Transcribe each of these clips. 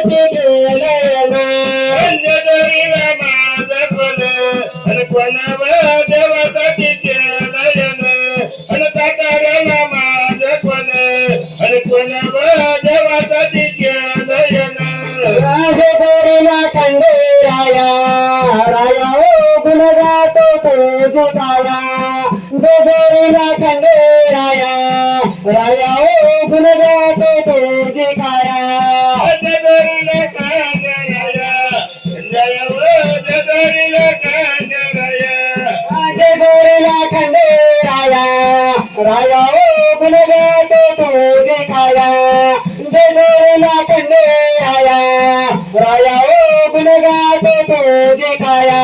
देवासाठी केलंय ना अंजदरीला माझं कोण आणि कोणावर देवासाठी केलंय ना आणि ताताऱ्याला माझं कोण आणि कोणावर देवासाठी केलंय ना राजगोरीला खंडेराया राया ओ गुण गातो तुझे काया जोगोरीला खंडेराया राया ओ गुण गातो तुझे काया अंजदरीला कांजराया अंजदरीला कांजराया जोगोरीला खंडेराया राया ओ गुण गातो तुझे काया जोगोरीला खंडेराया राया ओ गुण गातो तुझे काया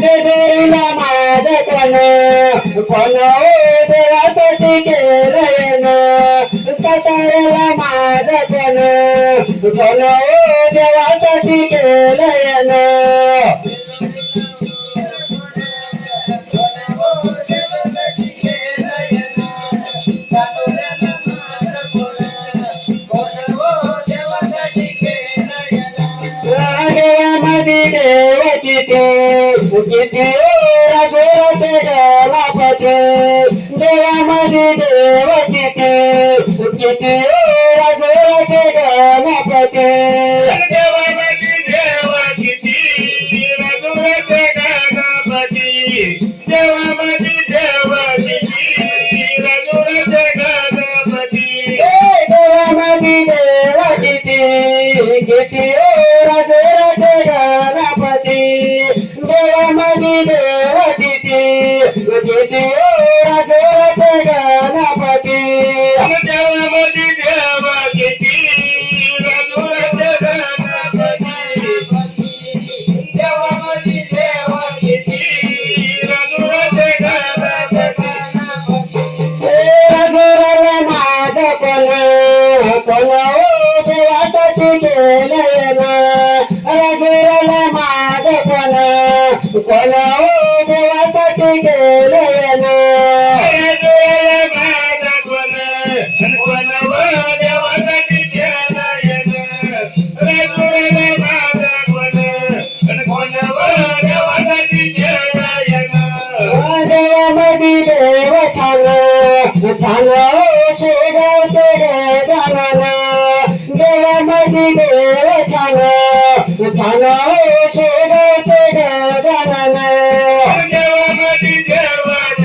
देवीला माझं कोण ओ देवासाठी केलंय ना ताताऱ्याला माझं कोण ओ देवासाठी केलंय ना देवामध्ये देव किती राजोराचे गणपती देवामध्ये देव किती राजोराचे गणपती देवामध्ये देव किती रघुराचे गणपती देवामध्ये देव किती रघुराचे गणपती देवामध्ये देव किती राजोराचे गणपती देवामध्ये देव किती राजोराचे गणपती देवामध्ये देव किती रघुराचे गणपती देवामध्ये देव किती रघुराचे गणपती रघुराला माझं कोण ओ देवासाठी केलंय ना रघुराला माझं कोण ओ देवासाठी केलंय ना रघुराला माझं कोण आणि कोणावर देवासाठी केलंय ना रघुराला माझं कोण आणि कोणावर देवासाठी केलंय ना देवामध्ये देव छान ओ शेगावचे गजानन देवामध्ये देव छान ओ शेगावचे गजानन देवामध्ये देव छान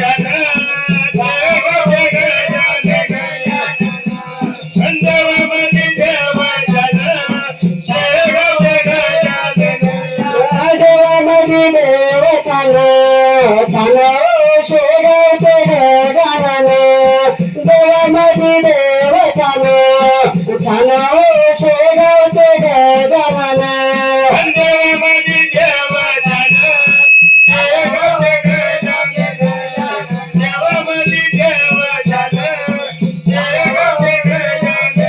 देवाचे गजानन देवामध्ये देव छान देवाचे गजानन देवामध्ये देव छान ओ शेगावचे गजानन देवामध्ये देव छान ओ शेगावचे गजानन देवामध्ये देव छान देवाचे गजानन देवामध्ये देव छान देवाचे गजानन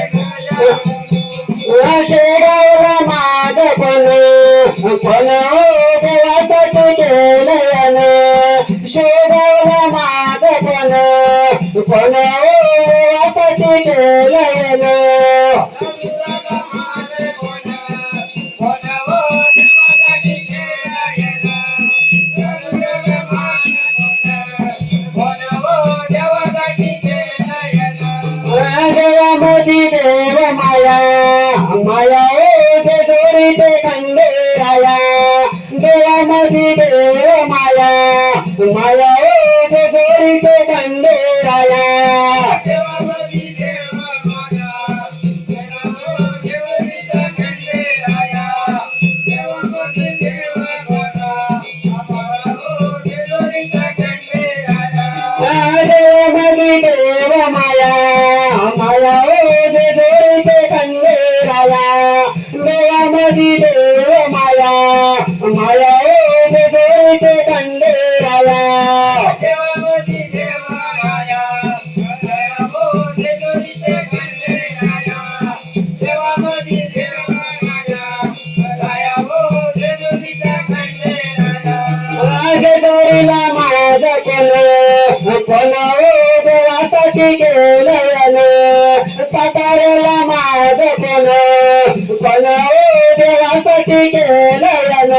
शेगावला माझं कोण ओ देवासाठी केलंय ना शेगावला माझं कोण ओ देवासाठी केलंय ना देवामध्ये देव माया ओ ते जोडीचे खंडेराया देवामध्ये देव माया ओ ते जोडीचे खंडेराया देवामध्ये देव माया ओ ते जोडीचे खंडेराया देवामध्ये देव माया ओ ते जोडीचे खंडेराया माझ्या दोरीला माझं कोण ओ देवासाठी देवासाठी केलयन साकारला माझ पण ओ देवासाठी केलयन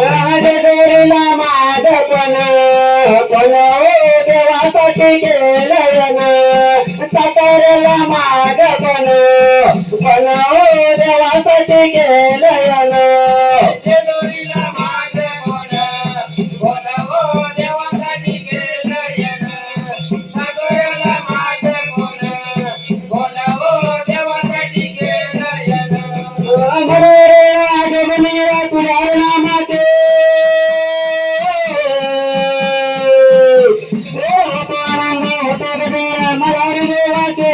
राजगोरीला माझ पण ओ देवासाठी केलयन साकारला माझ पण ओ देवासाठी केलयन अमरे आगमनीया तुझ्या नामाचे होतो गजरा मलारी देवाचे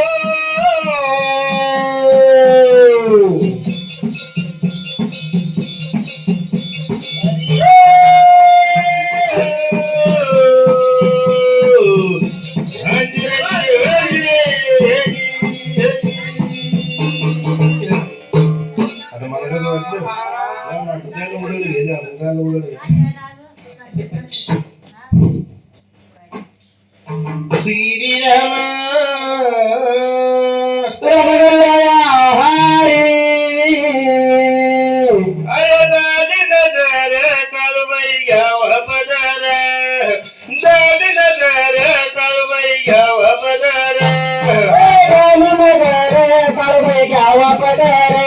आता मला कसं वाटतं त्याला उडवलं घे जा त्याला उडवलं श्रीराम रमगुल्लया हारी अरे दादी नजर काळबाई घ्यावा पदार दादी नजर काळबाई घ्यावा पदार नगर काळबाई घ्यावा पदर